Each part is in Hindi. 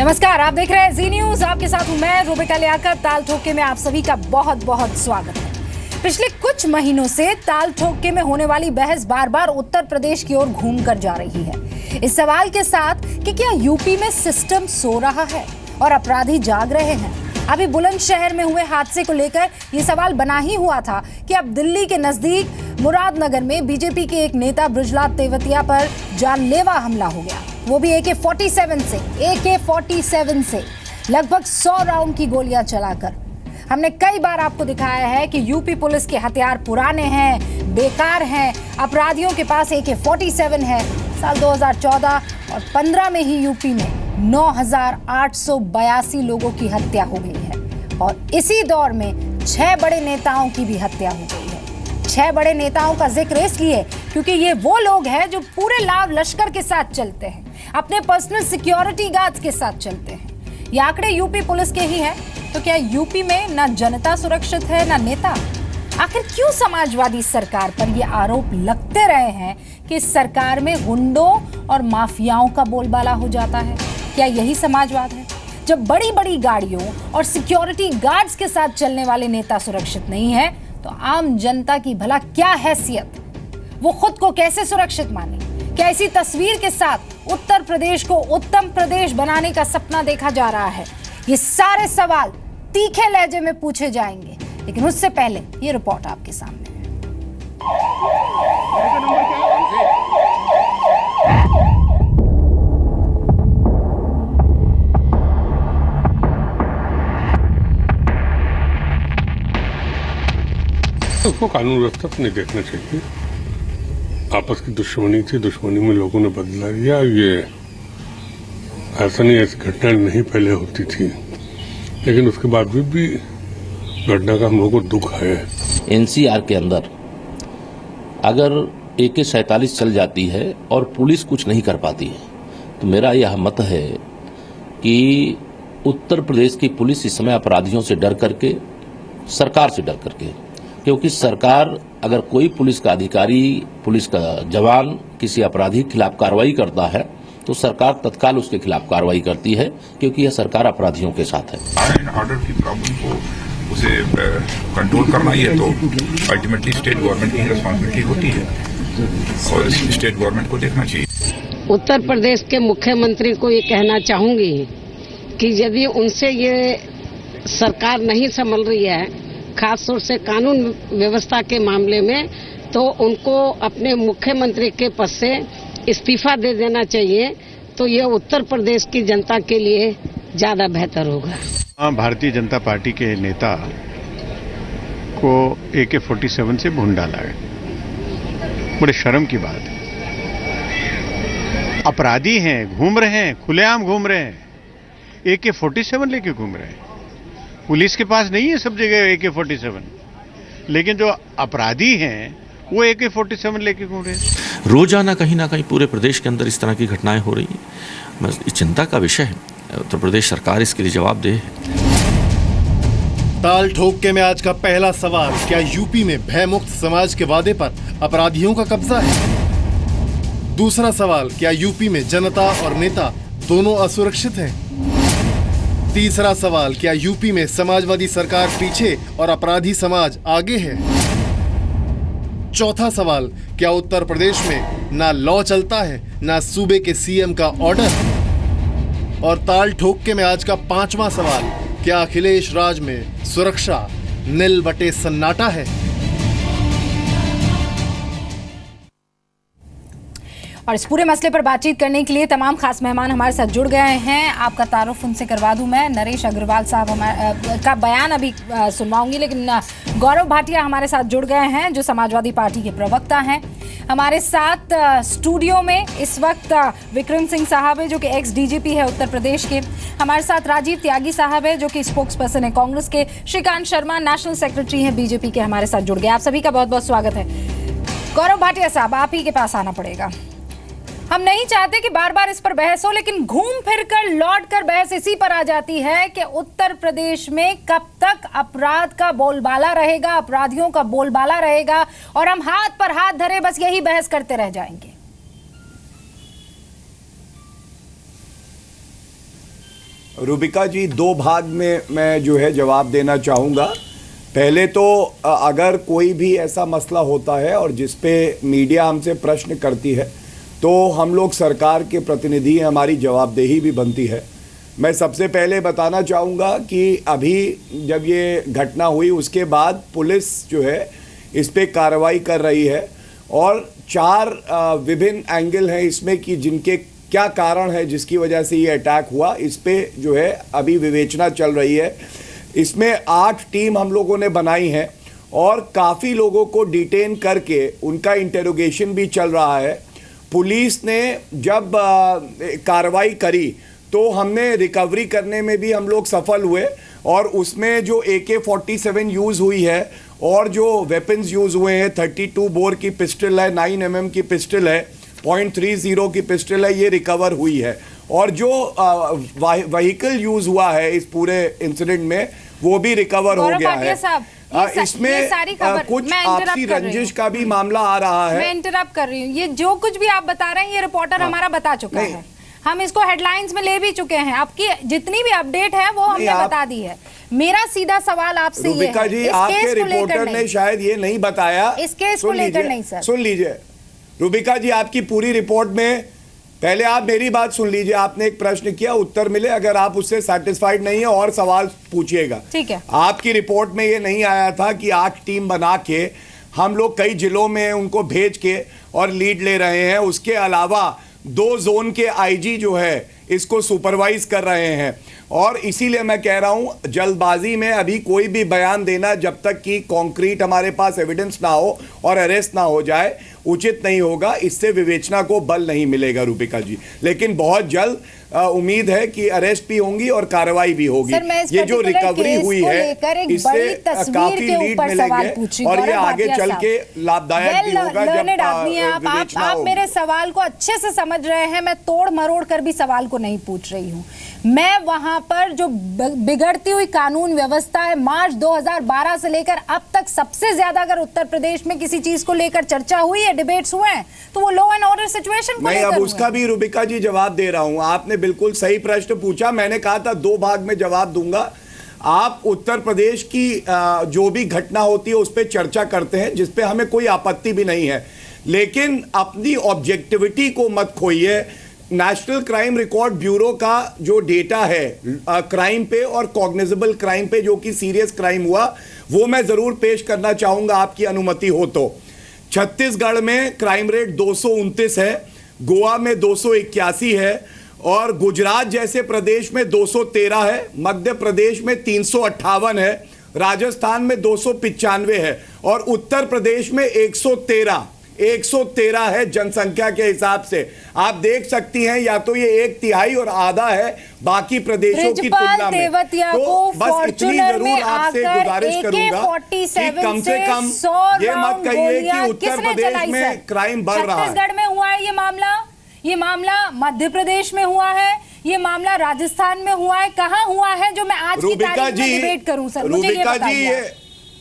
नमस्कार, आप देख रहे हैं जी न्यूज। आपके साथ हूं मैं रूबिका लियाकत। ताल ठोके में आप सभी का बहुत बहुत स्वागत है। पिछले कुछ महीनों से ताल ठोके में होने वाली बहस बार बार उत्तर प्रदेश की ओर घूम कर जा रही है, इस सवाल के साथ कि क्या यूपी में सिस्टम सो रहा है और अपराधी जाग रहे हैं। अभी बुलंदशहर में हुए हादसे को लेकर ये सवाल बना ही हुआ था कि अब दिल्ली के नजदीक मुरादनगर में बीजेपी के एक नेता बृजलाल तेवतिया पर जानलेवा हमला हो गया, वो भी AK-47 से लगभग 100 राउंड की गोलियां चलाकर। हमने कई बार आपको दिखाया है कि यूपी पुलिस के हथियार पुराने हैं, बेकार हैं, अपराधियों के पास AK-47 है। साल 2014 और 15 में ही यूपी में 9,882 लोगों की हत्या हो गई है और इसी दौर में 6 बड़े नेताओं की भी हत्या हो गई है। 6 बड़े नेताओं का जिक्र इसलिए क्योंकि ये वो लोग हैं जो पूरे लाव लश्कर के साथ चलते हैं, अपने पर्सनल सिक्योरिटी गार्ड्स के साथ चलते हैं। ये आंकड़े यूपी पुलिस के ही हैं। तो क्या यूपी में ना जनता सुरक्षित है ना नेता? आखिर क्यों समाजवादी सरकार पर ये आरोप लगते रहे हैं कि इस सरकार में गुंडों और माफियाओं का बोलबाला हो जाता है? क्या यही समाजवाद है? जब बड़ी बड़ी गाड़ियों और सिक्योरिटी गार्ड्स के साथ चलने वाले नेता सुरक्षित नहीं है तो आम जनता की भला क्या हैसियत? वो खुद को कैसे सुरक्षित माने? क्या इसी तस्वीर के साथ उत्तर प्रदेश को उत्तम प्रदेश बनाने का सपना देखा जा रहा है? ये सारे सवाल तीखे लहजे में पूछे जाएंगे, लेकिन उससे पहले ये रिपोर्ट आपके सामने है। उसको कानून व्यवस्था तो नहीं देखना चाहिए। आपस की दुश्मनी थी, दुश्मनी में लोगों ने बदला लिया। ये ऐसा नहीं, ऐसी घटना नहीं पहले होती थी, लेकिन उसके बाद भी घटना का हम लोगों को दुख है। एनसीआर के अंदर अगर AK-47 चल जाती है और पुलिस कुछ नहीं कर पाती है तो मेरा यह मत है कि उत्तर प्रदेश की पुलिस इस समय अपराधियों से डर करके, सरकार से डर करके, क्योंकि सरकार अगर कोई पुलिस का अधिकारी, पुलिस का जवान किसी अपराधी के खिलाफ कार्रवाई करता है तो सरकार तत्काल उसके खिलाफ कार्रवाई करती है, क्योंकि यह सरकार अपराधियों के साथ है। लॉ एंड ऑर्डर की प्रॉब्लम को उसे कंट्रोल करना ही है तो अल्टीमेटली स्टेट गवर्नमेंट की रिस्पॉन्सिबिलिटी होती है और स्टेट गवर्नमेंट को देखना चाहिए। उत्तर प्रदेश के मुख्यमंत्री को ये कहना चाहूंगी कि यदि उनसे ये सरकार नहीं संभल रही है, खासतौर से कानून व्यवस्था के मामले में, तो उनको अपने मुख्यमंत्री के पद से इस्तीफा दे देना चाहिए, तो ये उत्तर प्रदेश की जनता के लिए ज्यादा बेहतर होगा। भारतीय जनता पार्टी के नेता को AK-47 से भून डाला है। बड़े शर्म की बात है। अपराधी हैं, घूम रहे हैं, खुलेआम घूम रहे हैं, AK-47 लेके घूम रहे हैं। पुलिस के पास नहीं है सब जगह AK-47, लेकिन जो अपराधी हैं वो AK-47 लेके घूम रहे हैं। रोजाना कहीं ना कहीं पूरे प्रदेश के अंदर इस तरह की घटनाएं हो रही हैं। इस चिंता का विषय है। उत्तर प्रदेश सरकार इसके लिए जवाबदेह है। ताल ठोके में आज का पहला सवाल, क्या यूपी में भयमुक्त समाज के वादे पर अपराधियों का कब्जा है? दूसरा सवाल, क्या यूपी में जनता और नेता दोनों असुरक्षित हैं? तीसरा सवाल, क्या यूपी में समाजवादी सरकार पीछे और अपराधी समाज आगे है? चौथा सवाल, क्या उत्तर प्रदेश में ना लॉ चलता है ना सूबे के CM का ऑर्डर? और ताल ठोके में आज का पांचवा सवाल, क्या अखिलेश राज में सुरक्षा नील बटे सन्नाटा है? और इस पूरे मसले पर बातचीत करने के लिए तमाम खास मेहमान हमारे साथ जुड़ गए हैं। आपका तारुफ उनसे करवा दूं मैं। नरेश अग्रवाल साहब का बयान अभी सुनवाऊंगी, लेकिन गौरव भाटिया हमारे साथ जुड़ गए हैं जो समाजवादी पार्टी के प्रवक्ता हैं। हमारे साथ स्टूडियो में इस वक्त विक्रम सिंह साहब है जो कि एक्स DGP है उत्तर प्रदेश के। हमारे साथ राजीव त्यागी साहब है जो कि स्पोक्स पर्सन है कांग्रेस के। श्रीकांत शर्मा नेशनल सेक्रेटरी हैं BJP के, हमारे साथ जुड़ गए। आप सभी का बहुत बहुत स्वागत है। गौरव भाटिया साहब, आप ही के पास आना पड़ेगा। हम नहीं चाहते कि बार बार इस पर बहस हो, लेकिन घूम फिर कर लौट कर बहस इसी पर आ जाती है कि उत्तर प्रदेश में कब तक अपराध का बोलबाला रहेगा, अपराधियों का बोलबाला रहेगा और हम हाथ पर हाथ धरे बस यही बहस करते रह जाएंगे। रूबिका जी, दो भाग में मैं जो है जवाब देना चाहूँगा। पहले तो अगर कोई भी ऐसा मसला होता है और जिस पे मीडिया हमसे प्रश्न करती है तो हम लोग सरकार के प्रतिनिधि हैं, हमारी जवाबदेही भी बनती है। मैं सबसे पहले बताना चाहूँगा कि अभी जब ये घटना हुई उसके बाद पुलिस जो है इस पे कार्रवाई कर रही है और 4 विभिन्न एंगल हैं इसमें कि जिनके क्या कारण है जिसकी वजह से ये अटैक हुआ, इस पे जो है अभी विवेचना चल रही है। इसमें 8 टीम हम लोगों ने बनाई है और काफ़ी लोगों को डिटेन करके उनका इंटेरोगेशन भी चल रहा है। पुलिस ने जब कार्रवाई करी तो हमने रिकवरी करने में भी हम लोग सफल हुए और उसमें जो AK-47 यूज़ हुई है और जो वेपन्स यूज़ हुए हैं, 32 बोर की पिस्टल है, 9 mm की पिस्टल है, .30 की पिस्टल है, ये रिकवर हुई है। और जो व्हीकल यूज़ हुआ है इस पूरे इंसिडेंट में वो भी रिकवर हो गया है। इसमें कुछ आपसी रंजिश का भी मामला आ रहा है। मैं इंटरप्ट कर रही हूँ, ये जो कुछ भी आप बता रहे हैं ये रिपोर्टर हमारा बता चुका है, हम इसको हेडलाइंस में ले भी चुके हैं। आपकी जितनी भी अपडेट है वो हमने बता दी है। मेरा सीधा सवाल आपसे ये है, जी, आपके रिपोर्टर ने शायद ये नहीं बताया, इस केस को लेकर नहीं सर। सुन लीजिए रूबिका जी, आपकी पूरी रिपोर्ट में पहले आप मेरी बात सुन लीजिए। आपने एक प्रश्न किया, उत्तर मिले, अगर आप उससे सेटिस्फाइड नहीं है और सवाल पूछिएगा। ठीक है। आपकी रिपोर्ट में ये नहीं आया था कि 8 टीम बना के हम लोग कई जिलों में उनको भेज के और लीड ले रहे हैं। उसके अलावा 2 जोन के आईजी जो है इसको सुपरवाइज कर रहे हैं और इसीलिए मैं कह रहा हूं जल्दबाजी में अभी कोई भी बयान देना जब तक कि कॉन्क्रीट हमारे पास एविडेंस ना हो और अरेस्ट ना हो जाए उचित नहीं होगा। इससे विवेचना को बल नहीं मिलेगा रूबिका जी, लेकिन बहुत जल्द उम्मीद है कि अरेस्ट भी होंगी और कार्रवाई भी होगी। ये जो रिकवरी हुई है इससे काफी लीड मिलेंगे और ये आगे चल के लाभदायक भी होगा जब आप मेरे सवाल को अच्छे से समझ रहे हैं, मैं तोड़ मरोड़ कर भी सवाल को नहीं पूछ रही हूँ। मैं वहां पर जो बिगड़ती हुई कानून व्यवस्था है, मार्च 2012 से लेकर अब तक सबसे ज्यादा अगर उत्तर प्रदेश में किसी चीज को लेकर चर्चा हुई है, डिबेट्स हुए हैं, तो वो लॉ एंड ऑर्डर सिचुएशन को लेकर। अब उसका भी रूबिका जी जवाब दे रहा हूं। आपने बिल्कुल सही प्रश्न पूछा, मैंने कहा था 2 भाग में जवाब दूंगा। आप उत्तर प्रदेश की जो भी घटना होती है उस पर चर्चा करते हैं, जिसपे हमें कोई आपत्ति भी नहीं है, लेकिन अपनी ऑब्जेक्टिविटी को मत खोइए। नेशनल क्राइम रिकॉर्ड ब्यूरो का जो डेटा है क्राइम पे और कॉग्निजेबल क्राइम पे, जो कि सीरियस क्राइम हुआ, वो मैं जरूर पेश करना चाहूंगा आपकी अनुमति हो तो। छत्तीसगढ़ में क्राइम रेट 229 है, गोवा में 281 है और गुजरात जैसे प्रदेश में 213 है, मध्य प्रदेश में 358 है, राजस्थान में 295 है और उत्तर प्रदेश में 113 है जनसंख्या के हिसाब से। आप देख सकती हैं, या तो ये 1/3 और आधा है बाकी प्रदेशों की तुलना में। तो बस इतनी जरूर आपसे गुजारिश करूंगा कि कम से कम ये मत कहिए कि उत्तर प्रदेश में क्राइम बढ़ रहा है। छत्तीसगढ़ में हुआ है ये मामला मध्य प्रदेश में हुआ है, ये मामला राजस्थान में हुआ है, कहां हुआ है जो मैं आज की तारीख में डिबेट करूं सर? मुझे ये बताइए।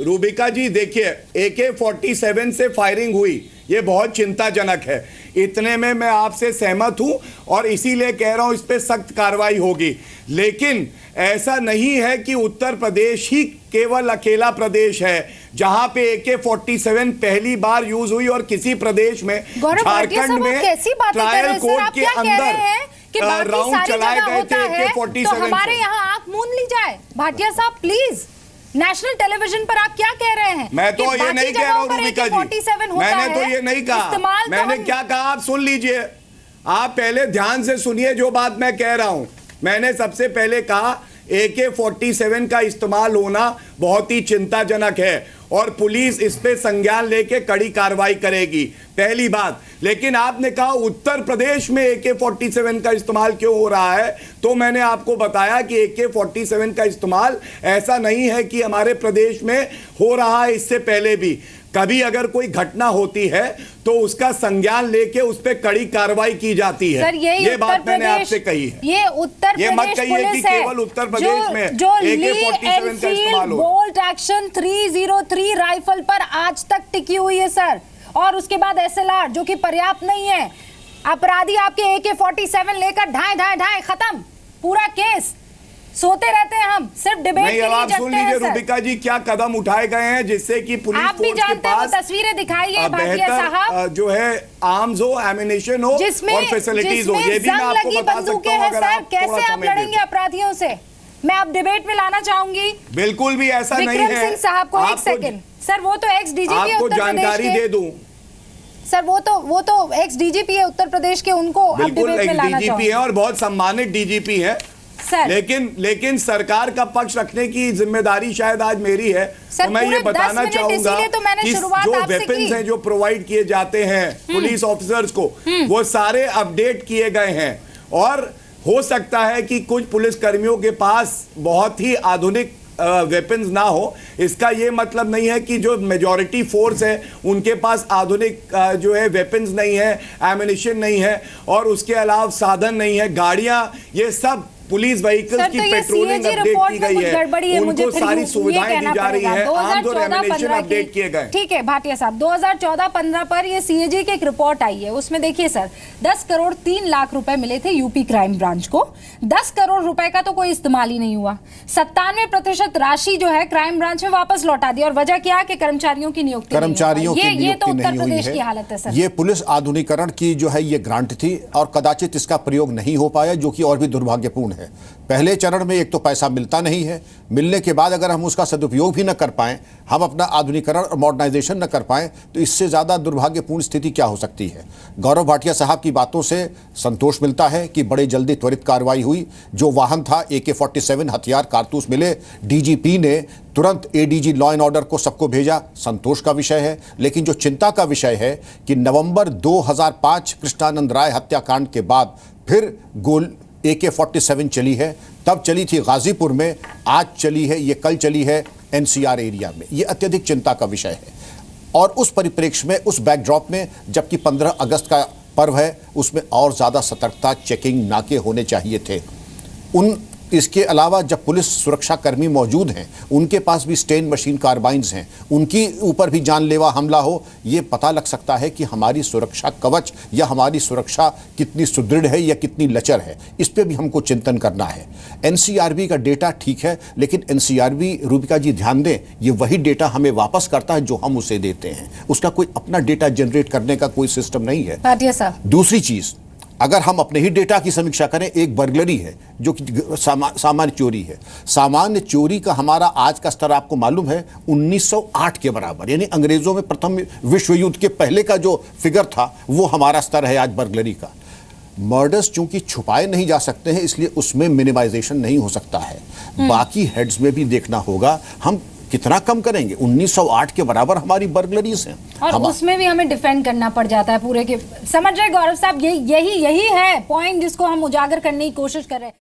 रूबिका जी देखिए, AK-47 से फायरिंग हुई, ये बहुत चिंताजनक है। इतने में मैं आपसे सहमत हूं और इसीलिए कह रहा हूं इस पे सख्त कार्रवाई होगी। लेकिन ऐसा नहीं है कि उत्तर प्रदेश ही केवल अकेला प्रदेश है जहां पे AK-47 पहली बार यूज हुई और किसी प्रदेश में, झारखंड में ट्रायल कोर्ट के अंदर राउंड चलाए गए थे AK-47। हमारे यहाँ आंख मूंद ली जाए। भाटिया साहब प्लीज, नेशनल टेलीविजन पर आप क्या कह रहे हैं? मैं तो ये नहीं कह रहा हूं रूबिका जी, मैंने तो ये नहीं कहा। मैंने क्या कहा आप सुन लीजिए, आप पहले ध्यान से सुनिए जो बात मैं कह रहा हूं। मैंने सबसे पहले कहा AK-47 का इस्तेमाल होना बहुत ही चिंताजनक है और पुलिस इस पे संज्ञान लेके कड़ी कार्रवाई करेगी, पहली बात। लेकिन आपने कहा उत्तर प्रदेश में AK-47 का इस्तेमाल क्यों हो रहा है, तो मैंने आपको बताया कि AK-47 का इस्तेमाल ऐसा नहीं है कि हमारे प्रदेश में हो रहा है, इससे पहले भी कभी अगर कोई घटना होती है तो उसका संज्ञान लेके उस पर कड़ी कार्रवाई की जाती है। सर, ये बात मैंने आपसे कही है। ये उत्तर प्रदेश मत कहिए कि केवल उत्तर प्रदेश में जो AK-47 का इस्तेमाल हो। बोल्ट एक्शन 303 राइफल पर आज तक टिकी हुई है सर, और उसके बाद SLR जो कि पर्याप्त नहीं है। अपराधी आपके AK-47 लेकर ढाई खत्म पूरा केस। सोते रहते हैं हम, सिर्फ डिबेट नहीं, के अब लिए आप सुन जगते हैं लीजिए सर। रूबिका जी क्या कदम उठाए गए हैं जिससे कि पुलिस आप भी फोर्स के जानते हैं, वो पास तस्वीरें दिखाइए भाटिया साहब, जो है आर्म्स हो, एमिनेशन हो और फैसिलिटीज हो। ये भी मैं जंग आपको लगी बता बंदूकें सकता हूं हैं अगर सर, आप थोड़ा कैसे आप समय दें लड़ेंगे अपराधियों से? मैं आप डिबेट में लाना चाहूंगी बिल्कुल भी ऐसा नहीं विक्रम है। सिंह साहब को। एक आपको- सेकंड सर, वो तो एक्स डीजीपी है आपको उत्तर प्रदेश जानकारी दे के दूं, सर, वो तो एक्स डीजीपी है उत्तर प्रदेश के, उनको आप बिल्कुल डिबेट में एक लाना डीजीपी चाहूंगी है और बहुत सम्मानित डीजीपी है सर। लेकिन सरकार का पक्ष रखने की जिम्मेदारी शायद आज मेरी है। सर, तो मैं ये पूरे 10 बताना मिनट चाहूंगा इसीलिए तो मैंने कि शुरुआत जो आपसे वेपन्स की। हैं जो प्रोवाइड किए जाते हैं पुलिस ऑफिसर्स को, वो सारे अपडेट किए गए हैं। और हो सकता है कि कुछ पुलिस कर्मियों के पास बहुत ही आधुनिक वेपन्स ना हो, इसका ये मतलब नहीं है कि जो मेजॉरिटी फोर्स है उनके पास आधुनिक जो है वेपन्स नहीं है, एमिनिशन नहीं है और उसके अलावा साधन नहीं है, गाड़ियां, ये सब पुलिस व्हीकल्स की तो ये पेट्रोलिंग CAG अपडेट रिपोर्ट की में गई कुछ है, गड़बड़ी है, मुझे उनको फिर सारी ये सुविधाएं कहना दी जा रही पड़ेगा। हैं, आर्म्स और 2014-15 एमिनिशन अपडेट किए गए। ठीक है भाटिया साहब, 2014-15 पर ये CAG की एक रिपोर्ट आई है, उसमें देखिए सर 10 करोड़ 3 लाख रुपए मिले थे यूपी क्राइम ब्रांच को। 10 करोड़ रुपए का तो कोई इस्तेमाल ही नहीं हुआ। 97% राशि जो है क्राइम ब्रांच में वापस लौटा दी। और वजह क्या है कि कर्मचारियों की नियुक्ति नहीं कर्मचारियों हुई। की ये तो नियुक्ति उत्तर नहीं हुई प्रदेश है। की हालत है सर। ये पुलिस आधुनिकीकरण की जो है ये ग्रांट थी और कदाचित इसका प्रयोग नहीं हो पाया, जो कि और भी दुर्भाग्यपूर्ण है। पहले चरण में एक तो पैसा मिलता नहीं है, मिलने के बाद अगर हम उसका सदुपयोग भी न कर पाएं, हम अपना आधुनिकीकरण और मॉडर्नाइजेशन न कर पाएं, तो इससे ज़्यादा दुर्भाग्यपूर्ण स्थिति क्या हो सकती है। गौरव भाटिया साहब की बातों से संतोष मिलता है कि बड़े जल्दी त्वरित कार्रवाई हुई। जो वाहन था AK-47 हथियार कारतूस मिले, डीजीपी ने तुरंत ADG लॉ एंड ऑर्डर को सबको भेजा, संतोष का विषय है। लेकिन जो चिंता का विषय है कि नवंबर 2005 कृष्णानंद राय हत्याकांड के बाद फिर AK-47 चली है। तब चली थी गाजीपुर में, आज चली है, ये कल चली है NCR एरिया में। ये अत्यधिक चिंता का विषय है। और उस परिप्रेक्ष्य में, उस बैकड्रॉप में, जबकि 15 अगस्त का पर्व है, उसमें और ज़्यादा सतर्कता, चेकिंग, नाके होने चाहिए थे। इसके अलावा जब पुलिस सुरक्षा कर्मी मौजूद हैं, उनके पास भी स्टेन मशीन कार्बाइन्स हैं, उनकी ऊपर भी जानलेवा हमला हो, ये पता लग सकता है कि हमारी सुरक्षा कवच या हमारी सुरक्षा कितनी सुदृढ़ है या कितनी लचर है। इस पे भी हमको चिंतन करना है। NCRB का डेटा ठीक है, लेकिन NCRB, रूबिका जी ध्यान दें, ये वही डेटा हमें वापस करता है जो हम उसे देते हैं। उसका कोई अपना डेटा जनरेट करने का कोई सिस्टम नहीं है। भाटिया साहब, दूसरी चीज़, अगर हम अपने ही डेटा की समीक्षा करें, एक बर्गलरी है जो कि सामान्य चोरी है। सामान्य चोरी का हमारा आज का स्तर आपको मालूम है 1908 के बराबर, यानी अंग्रेजों में प्रथम विश्व युद्ध के पहले का जो फिगर था वो हमारा स्तर है आज बर्गलरी का। मर्डर्स चूंकि छुपाए नहीं जा सकते हैं, इसलिए उसमें मिनिमाइजेशन नहीं हो सकता है। बाकी हेड्स में भी देखना होगा हम कितना कम करेंगे। 1908 के बराबर हमारी बर्गलरीज हैं और उसमें भी हमें डिफेंड करना पड़ जाता है पूरे के। समझ रहे गौरव साहब, यही है पॉइंट जिसको हम उजागर करने की कोशिश कर रहे हैं।